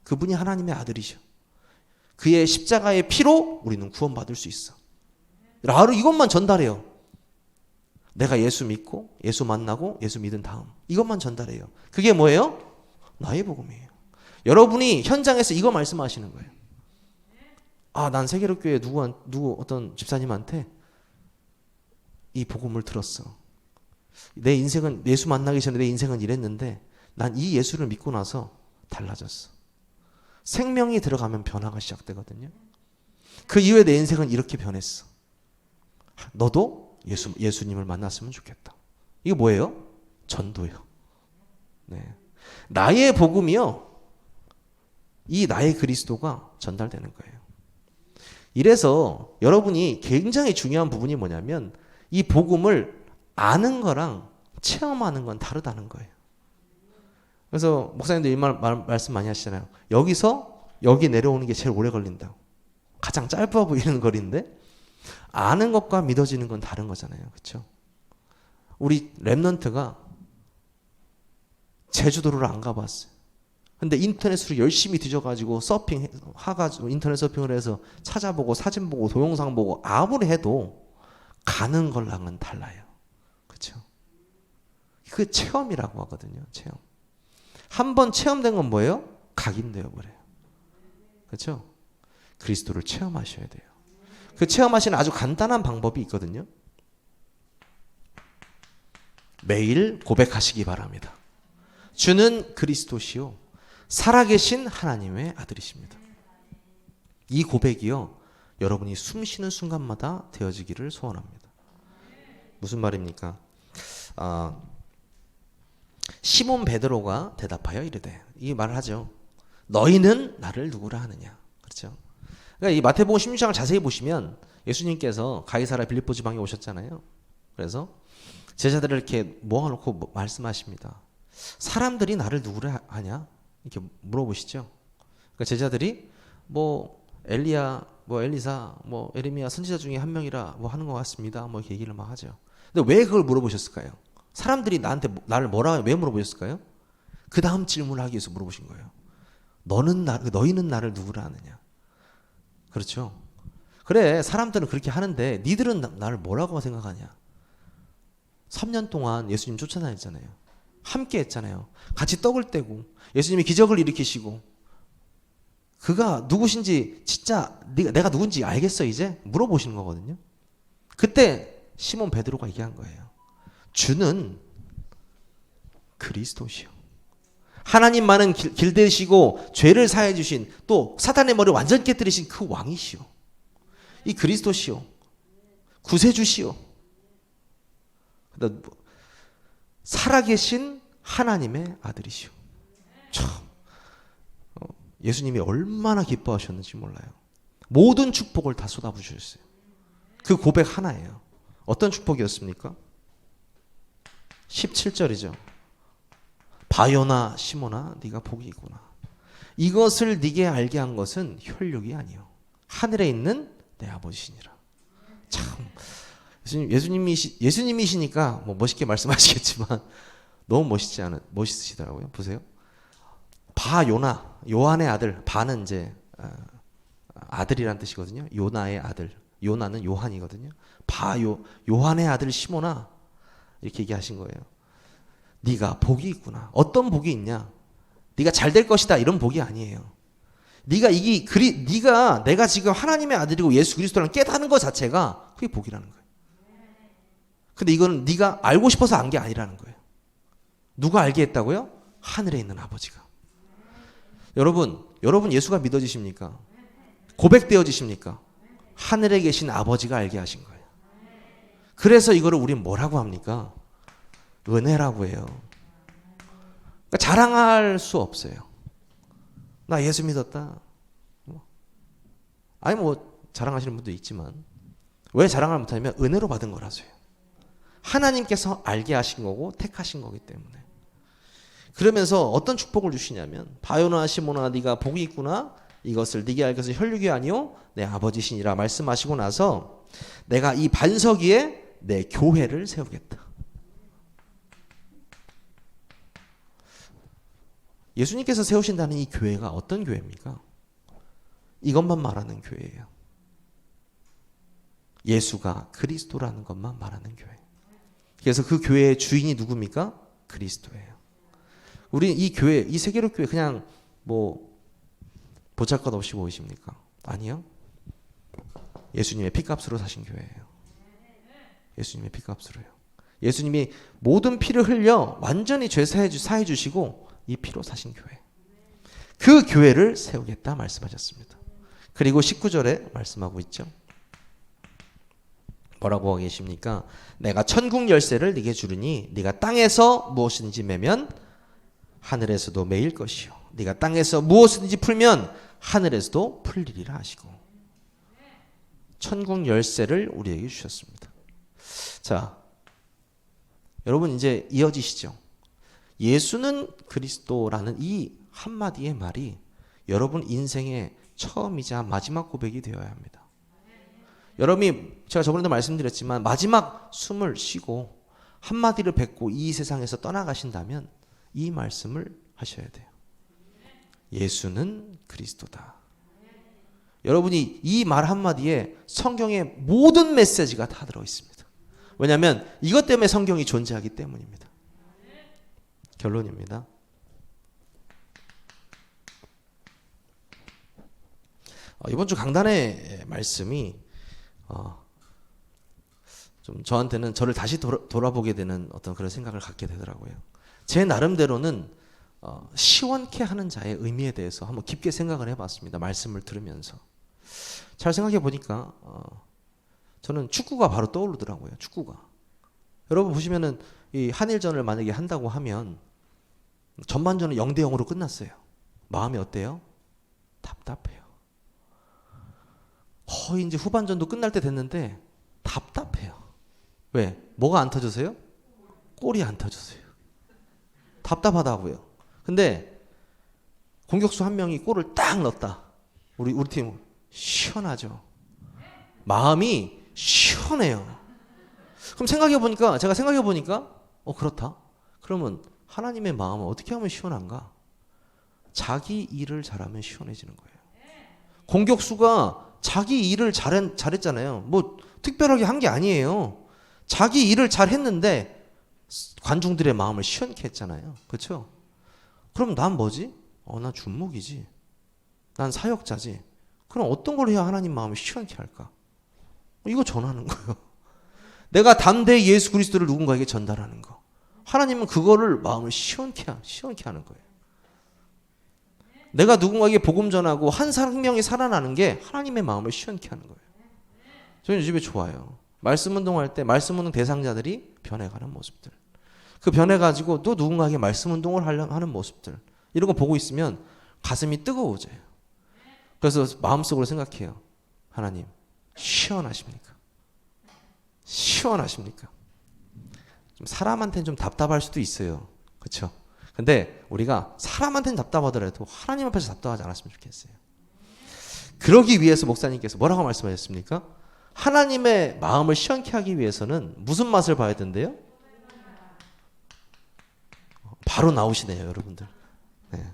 그분이 하나님의 아들이셔. 그의 십자가의 피로 우리는 구원받을 수 있어. 바로 이것만 전달해요. 내가 예수 믿고 예수 만나고 예수 믿은 다음 이것만 전달해요. 그게 뭐예요? 나의 복음이에요. 여러분이 현장에서 이거 말씀하시는 거예요. 아, 난 세계로교회 누구 어떤 집사님한테 이 복음을 들었어. 내 인생은 예수 만나기 전에 내 인생은 이랬는데 난 이 예수를 믿고 나서 달라졌어. 생명이 들어가면 변화가 시작되거든요. 그 이후에 내 인생은 이렇게 변했어. 너도 예수님을 만났으면 좋겠다. 이게 뭐예요? 전도요. 네. 나의 복음이요. 이 나의 그리스도가 전달되는 거예요. 이래서 여러분이 굉장히 중요한 부분이 뭐냐면 이 복음을 아는 거랑 체험하는 건 다르다는 거예요. 그래서 목사님들 이 말씀 많이 하시잖아요. 여기서 여기 내려오는 게 제일 오래 걸린다고. 가장 짧아 보이는 거리인데 아는 것과 믿어지는 건 다른 거잖아요. 그렇죠? 우리 랩넌트가 제주도를 안 가봤어요. 근데 인터넷으로 열심히 뒤져가지고 서핑해가지고 인터넷 서핑을 해서 찾아보고 사진 보고 동영상 보고 아무리 해도 가는 걸랑은 달라요. 그렇죠? 그 체험이라고 하거든요. 체험. 한번 체험된 건 뭐예요? 각인되어 버려요. 그렇죠? 그리스도를 체험하셔야 돼요. 그 체험하시는 아주 간단한 방법이 있거든요. 매일 고백하시기 바랍니다. 주는 그리스도시요 살아계신 하나님의 아들이십니다. 이 고백이요 여러분이 숨쉬는 순간마다 되어지기를 소원합니다. 무슨 말입니까? 시몬 베드로가 대답하여 이르되, 이 말을 하죠. 너희는 나를 누구라 하느냐. 그렇죠? 그러니까 이 마태복음 16장을 자세히 보시면 예수님께서 가이사라 빌립보 지방에 오셨잖아요. 그래서 제자들을 이렇게 모아놓고 말씀하십니다. 사람들이 나를 누구라 하냐? 이렇게 물어보시죠. 그러니까 제자들이 뭐 엘리야, 뭐 엘리사, 뭐 에레미야 선지자 중에 한 명이라 뭐 하는 것 같습니다. 뭐 이렇게 얘기를 막 하죠. 근데 왜 그걸 물어보셨을까요? 사람들이 나를 뭐라 왜 물어보셨을까요? 그 다음 질문을 하기 위해서 물어보신 거예요. 너희는 나를 누구라 하느냐? 그렇죠? 그래, 사람들은 그렇게 하는데 니들은 나를 뭐라고 생각하냐? 3년 동안 예수님 쫓아다녔잖아요. 함께 했잖아요. 같이 떡을 떼고 예수님이 기적을 일으키시고 그가 누구신지 진짜 내가 누군지 알겠어 이제? 물어보시는 거거든요. 그때 시몬 베드로가 얘기한 거예요. 주는 그리스도시요. 하나님만은 길대시고 죄를 사해 주신 또 사탄의 머리를 완전 깨뜨리신 그 왕이시요. 이 그리스도시요. 구세주시요. 살아계신 하나님의 아들이시오. 참 예수님이 얼마나 기뻐하셨는지 몰라요. 모든 축복을 다 쏟아부으셨어요. 그 고백 하나예요. 어떤 축복이었습니까? 17절이죠. 바요나 시모나 네가 복이 있구나. 이것을 네게 알게 한 것은 혈육이 아니요 하늘에 있는 내 아버지시니라. 참 예수님이시니까 뭐 멋있게 말씀하시겠지만 너무 멋있으시더라고요. 보세요. 바요나, 요한의 아들. 바는 이제 아들이란 뜻이거든요. 요나의 아들. 요나는 요한이거든요. 요한의 아들 시모나 이렇게 얘기하신 거예요. 네가 복이 있구나. 어떤 복이 있냐? 네가 잘 될 것이다 이런 복이 아니에요. 내가 지금 하나님의 아들이고 예수 그리스도라는 깨닫는 것 자체가 그게 복이라는 거예요. 근데 이거는 네가 알고 싶어서 안 게 아니라는 거예요. 누가 알게 했다고요? 하늘에 있는 아버지가. 여러분 예수가 믿어지십니까? 고백되어지십니까? 하늘에 계신 아버지가 알게 하신 거예요. 그래서 이거를 우리는 뭐라고 합니까? 은혜라고 해요. 그러니까 자랑할 수 없어요. 나 예수 믿었다. 아니 뭐 자랑하시는 분도 있지만 왜 자랑을 못하냐면 은혜로 받은 거라서요. 하나님께서 알게 하신 거고 택하신 거기 때문에. 그러면서 어떤 축복을 주시냐면 바요나 시모나 네가 복이 있구나. 이것을 네게 알 것은 혈육이 아니요 내 아버지시니라 말씀하시고 나서 내가 이 반석 위에 내 교회를 세우겠다. 예수님께서 세우신다는 이 교회가 어떤 교회입니까? 이것만 말하는 교회예요. 예수가 그리스도라는 것만 말하는 교회. 그래서 그 교회의 주인이 누굽니까? 그리스도예요. 우리 이 교회, 이 세계로 교회 그냥 뭐 보잘것없이 보이십니까? 아니요. 예수님의 피값으로 사신 교회예요. 예수님의 피값으로요. 예수님이 모든 피를 흘려 완전히 죄 사해 주시고 이 피로 사신 교회. 그 교회를 세우겠다 말씀하셨습니다. 그리고 19절에 말씀하고 있죠. 뭐라고 하고 계십니까? 내가 천국 열쇠를 네게 주리니 네가 땅에서 무엇이든지 매면 하늘에서도 매일 것이요 네가 땅에서 무엇이든지 풀면 하늘에서도 풀리리라 하시고 천국 열쇠를 우리에게 주셨습니다. 자, 여러분 이제 이어지시죠? 예수는 그리스도라는 이 한마디의 말이 여러분 인생의 처음이자 마지막 고백이 되어야 합니다. 여러분이 제가 저번에도 말씀드렸지만 마지막 숨을 쉬고 한마디를 뱉고 이 세상에서 떠나가신다면 이 말씀을 하셔야 돼요. 예수는 그리스도다. 여러분이 이 말 한마디에 성경의 모든 메시지가 다 들어있습니다. 왜냐하면 이것 때문에 성경이 존재하기 때문입니다. 결론입니다. 이번 주 강단의 말씀이 좀 저한테는 저를 다시 돌아보게 되는 어떤 그런 생각을 갖게 되더라고요. 제 나름대로는 시원케 하는 자의 의미에 대해서 한번 깊게 생각을 해봤습니다. 말씀을 들으면서 잘 생각해 보니까 저는 축구가 바로 떠오르더라고요. 축구가. 여러분 보시면은 이 한일전을 만약에 한다고 하면 전반전은 0대0으로 끝났어요. 마음이 어때요? 답답해요. 거의 이제 후반전도 끝날 때 됐는데 답답해요. 왜? 뭐가 안 터져서요? 골이 안 터져서요. 답답하다고요. 근데 공격수 한 명이 골을 딱 넣었다. 우리 팀 시원하죠. 마음이 시원해요. 그럼 제가 생각해 보니까 그렇다. 그러면 하나님의 마음은 어떻게 하면 시원한가? 자기 일을 잘하면 시원해지는 거예요. 공격수가 자기 일을 잘했잖아요. 뭐 특별하게 한 게 아니에요. 자기 일을 잘했는데 관중들의 마음을 시원케 했잖아요. 그렇죠? 그럼 난 뭐지? 난 준목이지. 난 사역자지. 그럼 어떤 걸 해야 하나님 마음을 시원케 할까? 이거 전하는 거예요. 내가 담대히 예수 그리스도를 누군가에게 전달하는 거. 하나님은 그거를 마음을 시원케 하는 거예요. 내가 누군가에게 복음 전하고 한 생명이 살아나는 게 하나님의 마음을 시원케 하는 거예요. 저는 요즘에 좋아요. 말씀 운동할 때 말씀 운동 대상자들이 변해가는 모습들. 그 변해가지고 또 누군가에게 말씀 운동을 하는 모습들. 이런 거 보고 있으면 가슴이 뜨거워져요. 그래서 마음속으로 생각해요. 하나님, 시원하십니까? 시원하십니까? 좀 사람한테는 좀 답답할 수도 있어요. 그렇죠? 근데 우리가 사람한테는 답답하더라도 하나님 앞에서 답답하지 않았으면 좋겠어요. 그러기 위해서 목사님께서 뭐라고 말씀하셨습니까? 하나님의 마음을 시원케 하기 위해서는 무슨 맛을 봐야 된대요? 바로 나오시네요, 여러분들. 네.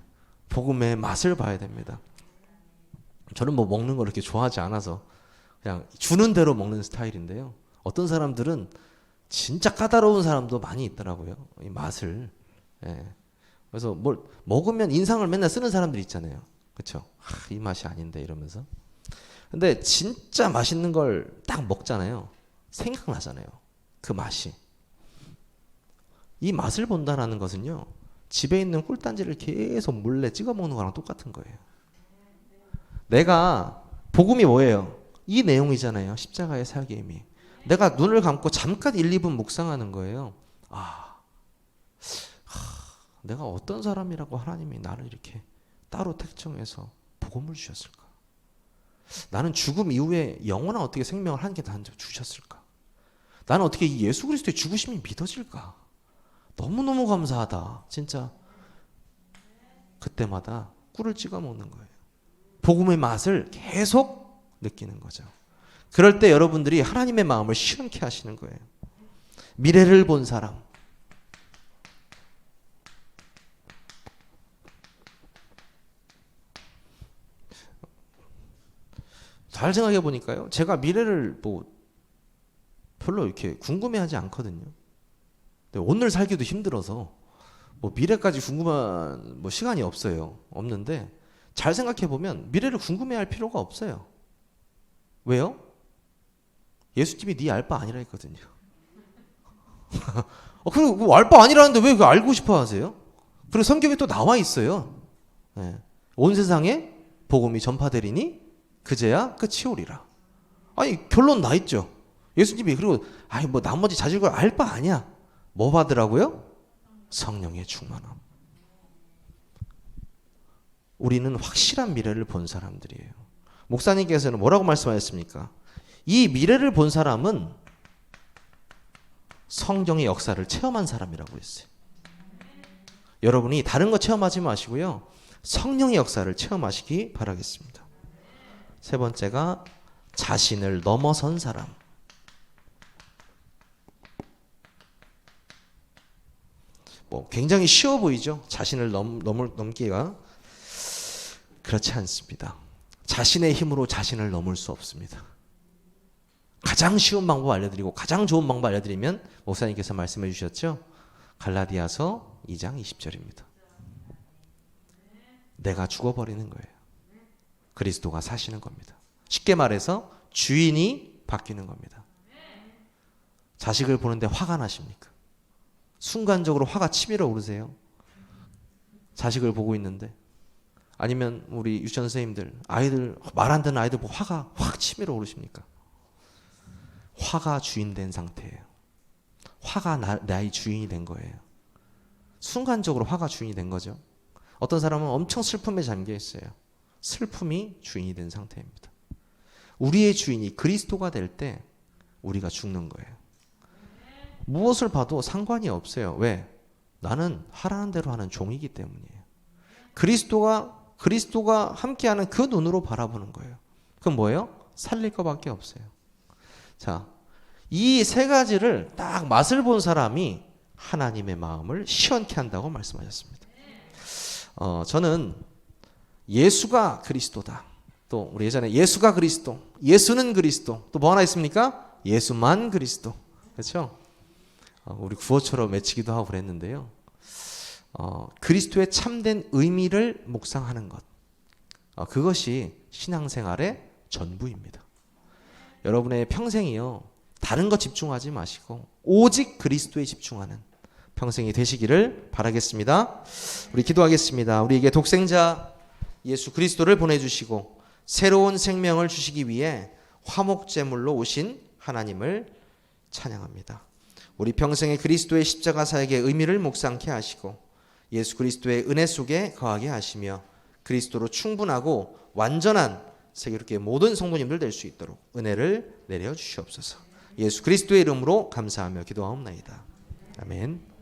복음의 맛을 봐야 됩니다. 저는 뭐 먹는 걸 이렇게 좋아하지 않아서 그냥 주는 대로 먹는 스타일인데요. 어떤 사람들은 진짜 까다로운 사람도 많이 있더라고요. 이 맛을. 예. 그래서 뭘 먹으면 인상을 맨날 쓰는 사람들 있잖아요. 그렇죠? 이 맛이 아닌데 이러면서. 근데 진짜 맛있는 걸 딱 먹잖아요. 생각나잖아요. 그 맛이. 이 맛을 본다는 것은요. 집에 있는 꿀단지를 계속 몰래 찍어 먹는 거랑 똑같은 거예요. 내가 복음이 뭐예요? 이 내용이잖아요. 십자가의 사역의 의미. 내가 눈을 감고 잠깐 1, 2분 묵상하는 거예요. 내가 어떤 사람이라고 하나님이 나를 이렇게 따로 택정해서 복음을 주셨을까? 나는 죽음 이후에 영원한 어떻게 생명을 한 개 다 주셨을까? 나는 어떻게 이 예수 그리스도의 죽으심이 믿어질까? 너무너무 감사하다. 진짜 그때마다 꿀을 찍어 먹는 거예요. 복음의 맛을 계속 느끼는 거죠. 그럴 때 여러분들이 하나님의 마음을 시원케 하시는 거예요. 미래를 본 사람. 잘 생각해 보니까요. 제가 미래를 별로 이렇게 궁금해하지 않거든요. 오늘 살기도 힘들어서 미래까지 궁금한 시간이 없어요. 없는데 잘 생각해 보면 미래를 궁금해할 필요가 없어요. 왜요? 예수님이 네 알 바 아니라 했거든요. 그리고 알 바 아니라는데 왜 그거 알고 싶어 하세요? 그리고 성경에 또 나와 있어요. 네. 온 세상에 복음이 전파되리니 그제야 끝이 오리라. 아니 결론 나 있죠. 예수님이 그리고 나머지 자질 걸 알 바 아니야. 뭐 받으라고요? 성령의 충만함. 우리는 확실한 미래를 본 사람들이에요. 목사님께서는 뭐라고 말씀하셨습니까? 이 미래를 본 사람은 성령의 역사를 체험한 사람이라고 했어요. 여러분이 다른 거 체험하지 마시고요. 성령의 역사를 체험하시기 바라겠습니다. 세 번째가 자신을 넘어선 사람. 굉장히 쉬워 보이죠? 자신을 넘기가 그렇지 않습니다. 자신의 힘으로 자신을 넘을 수 없습니다. 가장 쉬운 방법 알려드리고 가장 좋은 방법 알려드리면 목사님께서 말씀해 주셨죠? 갈라디아서 2장 20절입니다. 내가 죽어버리는 거예요. 그리스도가 사시는 겁니다. 쉽게 말해서 주인이 바뀌는 겁니다. 자식을 보는데 화가 나십니까? 순간적으로 화가 치밀어 오르세요? 자식을 보고 있는데. 아니면 우리 유치원 선생님들 아이들 말 안 듣는 아이들 보고 화가 확 치밀어 오르십니까? 화가 주인 된 상태예요. 화가 나의 주인이 된 거예요. 순간적으로 화가 주인이 된 거죠. 어떤 사람은 엄청 슬픔에 잠겨 있어요. 슬픔이 주인이 된 상태입니다. 우리의 주인이 그리스도가 될 때 우리가 죽는 거예요. 무엇을 봐도 상관이 없어요. 왜? 나는 하라는 대로 하는 종이기 때문이에요. 그리스도가 함께하는 그 눈으로 바라보는 거예요. 그건 뭐예요? 살릴 것밖에 없어요. 자, 이 세 가지를 딱 맛을 본 사람이 하나님의 마음을 시원케 한다고 말씀하셨습니다. 저는 예수가 그리스도다. 또 우리 예전에 예수가 그리스도, 예수는 그리스도, 또 뭐 하나 있습니까? 예수만 그리스도. 그렇죠? 우리 구호처럼 외치기도 하고 그랬는데요. 그리스도의 참된 의미를 묵상하는 것. 그것이 신앙생활의 전부입니다. 여러분의 평생이요. 다른 것 집중하지 마시고 오직 그리스도에 집중하는 평생이 되시기를 바라겠습니다. 우리 기도하겠습니다. 우리에게 독생자 예수 그리스도를 보내주시고 새로운 생명을 주시기 위해 화목제물로 오신 하나님을 찬양합니다. 우리 평생에 그리스도의 십자가 사역의 의미를 묵상케 하시고 예수 그리스도의 은혜 속에 거하게 하시며 그리스도로 충분하고 완전한 세계롭게 모든 성도님들 될 수 있도록 은혜를 내려 주시옵소서. 예수 그리스도의 이름으로 감사하며 기도하옵나이다. 아멘.